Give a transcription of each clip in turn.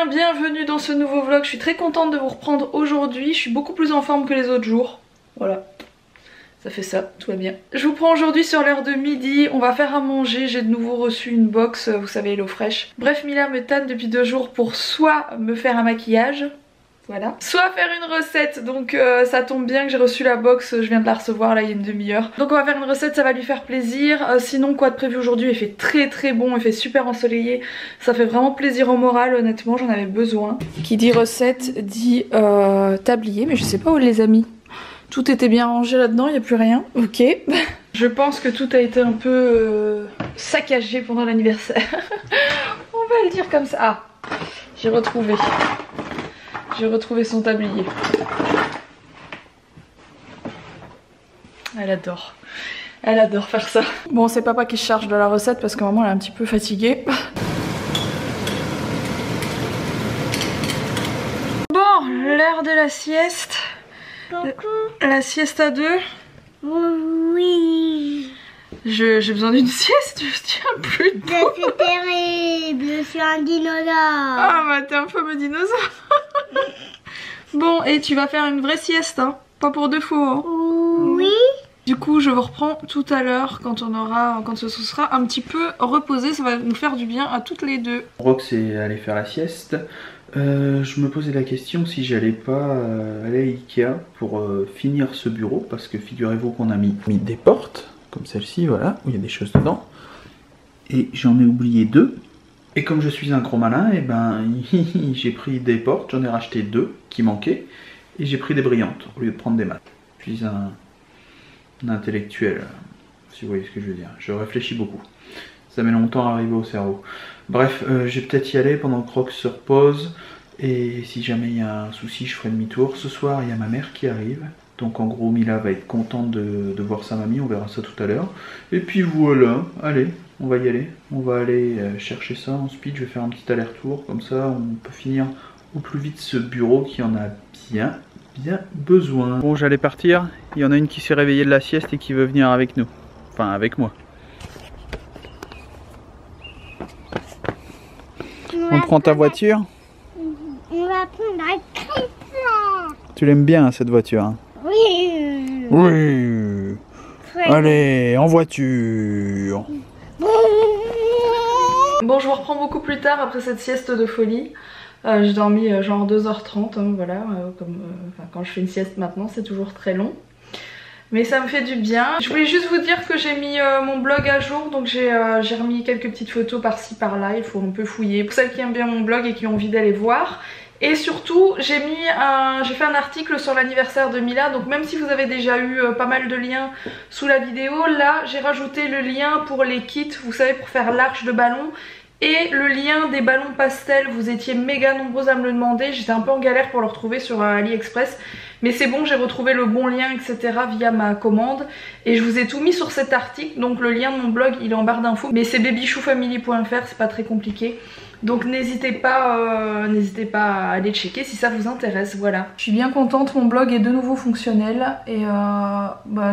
Bienvenue dans ce nouveau vlog. Je suis très contente de vous reprendre aujourd'hui. Je suis beaucoup plus en forme que les autres jours. Voilà, ça fait ça, tout va bien. Je vous prends aujourd'hui sur l'heure de midi. On va faire à manger. J'ai de nouveau reçu une box, vous savez, HelloFresh. Bref, Mila me tanne depuis 2 jours pour soit me faire un maquillage, voilà, soit faire une recette. Donc ça tombe bien que j'ai reçu la box, je viens de la recevoir là il y a une demi-heure. Donc on va faire une recette, ça va lui faire plaisir. Sinon quoi de prévu aujourd'hui? Il fait très bon, il fait super ensoleillé. Ça fait vraiment plaisir au moral, honnêtement j'en avais besoin. Qui dit recette dit tablier, mais je sais pas où les a mis. Tout était bien rangé là-dedans, il n'y a plus rien. Ok. Je pense que tout a été un peu saccagé pendant l'anniversaire. On va le dire comme ça. Ah, j'ai retrouvé son tablier. Elle adore faire ça. Bon, c'est papa qui se charge de la recette parce que maman elle est un petit peu fatiguée. Bon, l'heure de la sieste. La sieste à 2. Oui. J'ai besoin d'une sieste, je tiens plus debout. C'est terrible, je suis un dinosaure. Ah bah t'es un fameux dinosaure. Bon, et tu vas faire une vraie sieste, hein, pas pour 2 fois. Hein. Oui. Du coup, je vous reprends tout à l'heure quand ce sera un petit peu reposé. Ça va nous faire du bien à toutes les deux. Rox est allé faire la sieste. Je me posais la question si j'allais pas aller à Ikea pour finir ce bureau, parce que figurez-vous qu'on a mis des portes comme celle-ci, voilà, où il y a des choses dedans, et j'en ai oublié 2. Et comme je suis un gros malin, et ben j'ai pris des portes, j'en ai racheté 2 qui manquaient, et j'ai pris des brillantes au lieu de prendre des maths. Je suis un intellectuel, si vous voyez ce que je veux dire. Je réfléchis beaucoup. Ça met longtemps à arriver au cerveau. Bref, je vais peut-être y aller pendant que Rox se repose. Et si jamais il y a un souci, je ferai demi-tour. Ce soir, il y a ma mère qui arrive. Donc en gros, Mila va être contente de voir sa mamie. On verra ça tout à l'heure. Et puis voilà, allez, on va y aller. On va aller chercher ça en speed. Je vais faire un petit aller-retour. Comme ça, on peut finir au plus vite ce bureau qui en a bien besoin. Bon, j'allais partir. Il y en a une qui s'est réveillée de la sieste et qui veut venir avec nous. Enfin, avec moi. On prend ta voiture? On va prendre la Chrysler. Tu l'aimes bien cette voiture, hein? Oui. Oui. Allez, en voiture. Bon, je vous reprends beaucoup plus tard après cette sieste de folie. J'ai dormi genre 2h30, hein, voilà, quand je fais une sieste maintenant c'est toujours très long. Mais ça me fait du bien. Je voulais juste vous dire que j'ai mis mon blog à jour, donc j'ai remis quelques petites photos par-ci par-là, il faut un peu fouiller. Pour celles qui aiment bien mon blog et qui ont envie d'aller voir. Et surtout, j'ai fait un article sur l'anniversaire de Mila, donc même si vous avez déjà eu pas mal de liens sous la vidéo, là j'ai rajouté le lien pour les kits, vous savez, pour faire l'arche de ballon. Et le lien des ballons pastels, vous étiez méga nombreux à me le demander, j'étais un peu en galère pour le retrouver sur AliExpress. Mais c'est bon, j'ai retrouvé le bon lien, etc. via ma commande. Et je vous ai tout mis sur cet article, donc le lien de mon blog il est en barre d'infos. Mais c'est babychoufamily.fr, c'est pas très compliqué. Donc n'hésitez pas à aller checker si ça vous intéresse, voilà. Je suis bien contente, mon blog est de nouveau fonctionnel. Et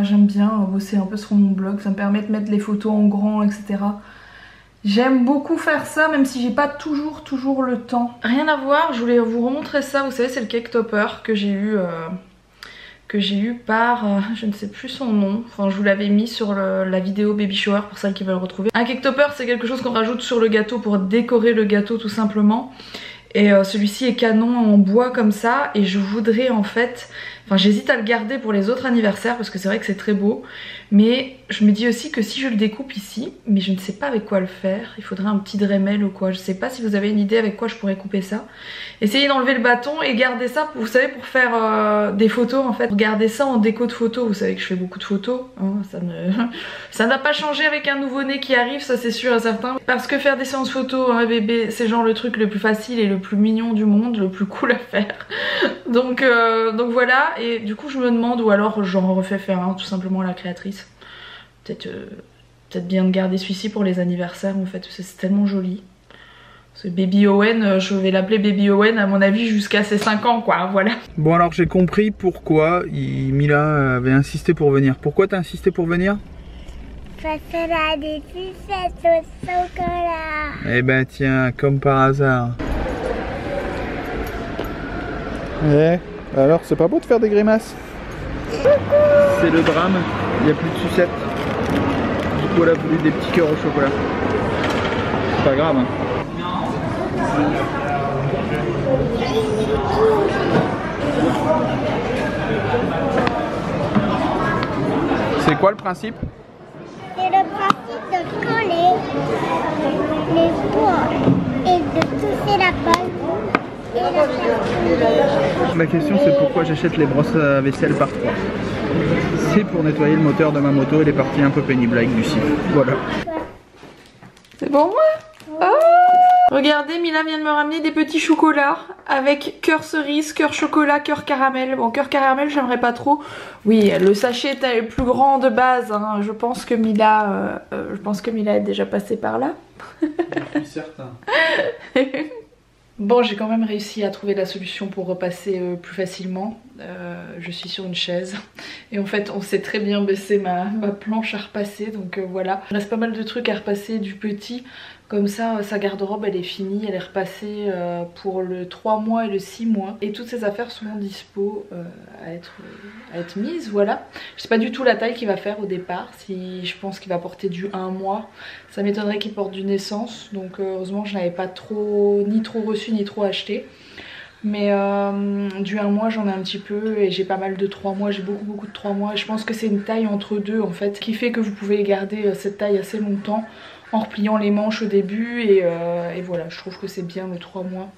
j'aime bien bosser un peu sur mon blog, ça me permet de mettre les photos en grand, etc. J'aime beaucoup faire ça, même si j'ai pas toujours le temps. Rien à voir, je voulais vous remontrer ça. Vous savez, c'est le cake topper que j'ai eu par, je ne sais plus son nom. Enfin, je vous l'avais mis sur la vidéo baby shower pour celles qui veulent le retrouver. Un cake topper, c'est quelque chose qu'on rajoute sur le gâteau pour décorer le gâteau tout simplement. Et celui-ci est canon en bois comme ça. Et je voudrais en fait... Enfin, j'hésite à le garder pour les autres anniversaires parce que c'est vrai que c'est très beau. Mais je me dis aussi que si je le découpe ici, mais je ne sais pas avec quoi le faire. Il faudrait un petit Dremel ou quoi. Je sais pas si vous avez une idée avec quoi je pourrais couper ça. Essayez d'enlever le bâton et garder ça, vous savez, pour faire des photos en fait. Garder ça en déco de photos. Vous savez que je fais beaucoup de photos. Hein, ça n'a pas changé avec un nouveau-né qui arrive, ça c'est sûr et certain. Parce que faire des séances photos à un bébé, c'est genre le truc le plus facile et le plus mignon du monde, le plus cool à faire. Donc voilà. Et du coup je me demande, ou alors j'en refais faire un tout simplement à la créatrice. Peut-être bien de garder celui-ci pour les anniversaires en fait, c'est tellement joli. Ce Baby Owen, je vais l'appeler Baby Owen à mon avis jusqu'à ses 5 ans quoi, voilà. Bon alors j'ai compris pourquoi Mila avait insisté pour venir. Pourquoi t'as insisté pour venir? Parce qu'elle a des sucettes au chocolat. Eh ben tiens, comme par hasard. Eh, alors c'est pas beau de faire des grimaces? C'est le drame, il n'y a plus de sucettes. Du coup elle a voulu des petits cœurs au chocolat. C'est pas grave hein. C'est quoi le principe? C'est le principe de coller les poids et de tousser la pâte et la faire. La question c'est pourquoi j'achète les brosses à vaisselle par 3. C'est pour nettoyer le moteur de ma moto et les parties un peu pénibles avec du cif. Voilà. C'est bon ouais. Oh, regardez, Mila vient de me ramener des petits chocolats avec cœur cerise, cœur chocolat, cœur caramel. Bon, cœur caramel, j'aimerais pas trop. Oui, le sachet est plus grand de base. Hein. Je pense que Mila est déjà passée par là. Je suis certain. Bon, j'ai quand même réussi à trouver la solution pour repasser plus facilement. Je suis sur une chaise et en fait on sait très bien baisser ma planche à repasser, donc voilà. Il reste pas mal de trucs à repasser du petit, comme ça sa garde-robe elle est finie, elle est repassée pour le 3 mois et le 6 mois. Et toutes ces affaires sont dispo à être mises, voilà. Je sais pas du tout la taille qu'il va faire au départ, si je pense qu'il va porter du 1 mois. Ça m'étonnerait qu'il porte du naissance, donc heureusement je n'avais pas ni trop reçu ni trop acheté. Mais du 1 mois j'en ai un petit peu et j'ai pas mal de 3 mois, j'ai beaucoup de 3 mois et je pense que c'est une taille entre deux en fait qui fait que vous pouvez garder cette taille assez longtemps en repliant les manches au début et voilà, je trouve que c'est bien le 3 mois.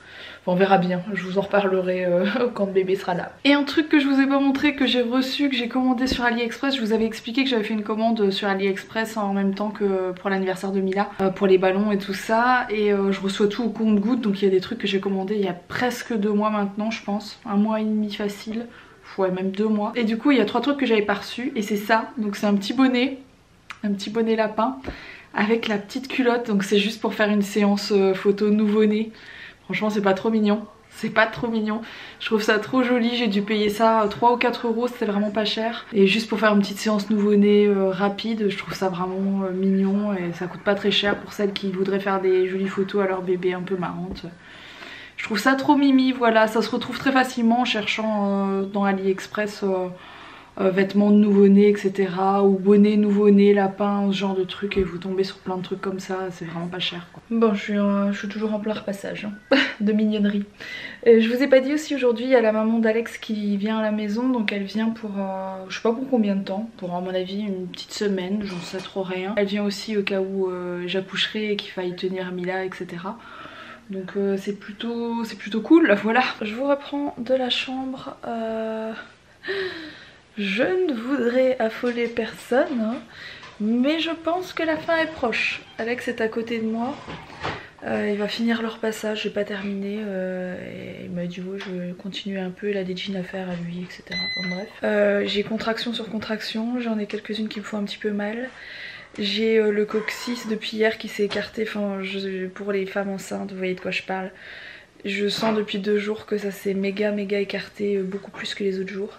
Enfin, on verra bien, je vous en reparlerai quand le bébé sera là. Et un truc que je vous ai pas montré, que j'ai reçu, que j'ai commandé sur AliExpress, je vous avais expliqué que j'avais fait une commande sur AliExpress en même temps que pour l'anniversaire de Mila, pour les ballons et tout ça, et je reçois tout au compte-gouttes, donc il y a des trucs que j'ai commandés il y a presque 2 mois maintenant je pense, 1 mois et demi facile, ouais même 2 mois. Et du coup il y a 3 trucs que j'avais pas reçus et c'est ça, donc c'est un petit bonnet lapin avec la petite culotte, donc c'est juste pour faire une séance photo nouveau-né. Franchement c'est pas trop mignon, c'est pas trop mignon. Je trouve ça trop joli, j'ai dû payer ça 3 ou 4 euros, c'était vraiment pas cher. Et juste pour faire une petite séance nouveau-né rapide, je trouve ça vraiment mignon et ça coûte pas très cher pour celles qui voudraient faire des jolies photos à leur bébé un peu marrantes. Je trouve ça trop mimi, voilà, ça se retrouve très facilement en cherchant dans AliExpress vêtements de nouveau-né, etc. Ou bonnet nouveau-né, lapin, ce genre de trucs, et vous tombez sur plein de trucs comme ça, c'est vraiment pas cher quoi. Bon, je suis toujours en plein repassage hein, de mignonnerie. Je vous ai pas dit aussi, aujourd'hui il y a la maman d'Alex qui vient à la maison, donc elle vient pour je sais pas pour combien de temps, pour à mon avis une petite semaine, j'en sais trop rien. Elle vient aussi au cas où j'accoucherai et qu'il faille tenir Mila, etc. Donc c'est plutôt cool, voilà. Je vous reprends de la chambre. Je ne voudrais affoler personne, hein, mais je pense que la fin est proche. Alex est à côté de moi. Il va finir leur passage, j'ai pas terminé. Et il m'a dit ouais, je vais continuer un peu, il a des jeans à faire à lui, etc. Enfin, bref. J'ai contraction sur contraction, j'en ai quelques-unes qui me font un petit peu mal. J'ai le coccyx depuis hier qui s'est écarté, enfin pour les femmes enceintes, vous voyez de quoi je parle. Je sens depuis 2 jours que ça s'est méga écarté, beaucoup plus que les autres jours.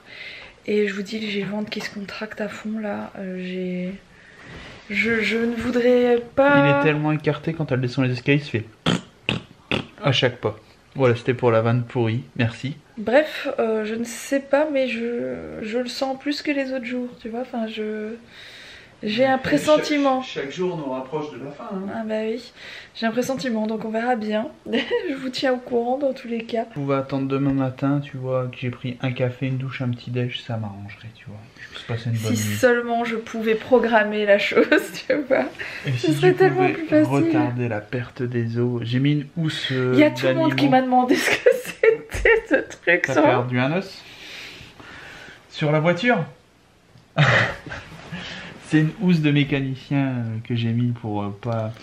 Et je vous dis, j'ai le ventre qui se contracte à fond là, je ne voudrais pas... Il est tellement écarté quand elle descend les escaliers, il se fait à chaque pas. Voilà, c'était pour la vanne pourrie, merci. Bref, je ne sais pas, mais je le sens plus que les autres jours, tu vois, enfin j'ai un pressentiment. Chaque jour on nous rapproche de la fin. Hein. Ah bah oui, j'ai un pressentiment, donc on verra bien. Je vous tiens au courant dans tous les cas. On va attendre demain matin, tu vois, que j'ai pris un café, une douche, un petit déj, ça m'arrangerait, tu vois. Je peux se passer une bonne nuit. Si seulement je pouvais programmer la chose, tu vois. Et ce serait tellement plus facile. Retarder la perte des os. J'ai mis une housse. Il y a tout le monde qui m'a demandé ce que c'était ce truc. T'as perdu un os sur la voiture. C'est une housse de mécanicien que j'ai mis pour pas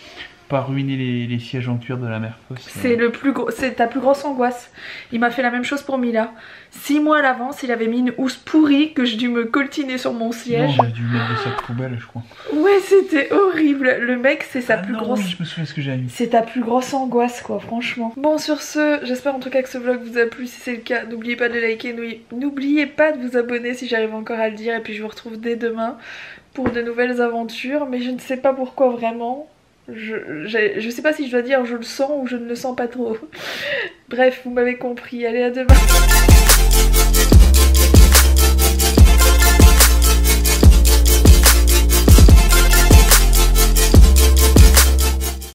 pas ruiner les sièges en cuir de la mère Foss. C'est le plus gros, c'est ta plus grosse angoisse. Il m'a fait la même chose pour Mila. 6 mois à l'avance, il avait mis une housse pourrie que j'ai dû me coltiner sur mon siège. Non, j'ai dû mettre des sacs poubelles, je crois. Ouais, c'était horrible. Le mec, c'est sa plus non, grosse... Oui, je me souviens ce que j'ai mis. C'est ta plus grosse angoisse, quoi, franchement. Bon, sur ce, j'espère en tout cas que ce vlog vous a plu. Si c'est le cas, n'oubliez pas de le liker, n'oubliez pas de vous abonner si j'arrive encore à le dire. Et puis je vous retrouve dès demain pour de nouvelles aventures. Mais je ne sais pas pourquoi vraiment. Je sais pas si je dois dire je le sens ou je ne le sens pas trop. Bref, vous m'avez compris. Allez, à demain.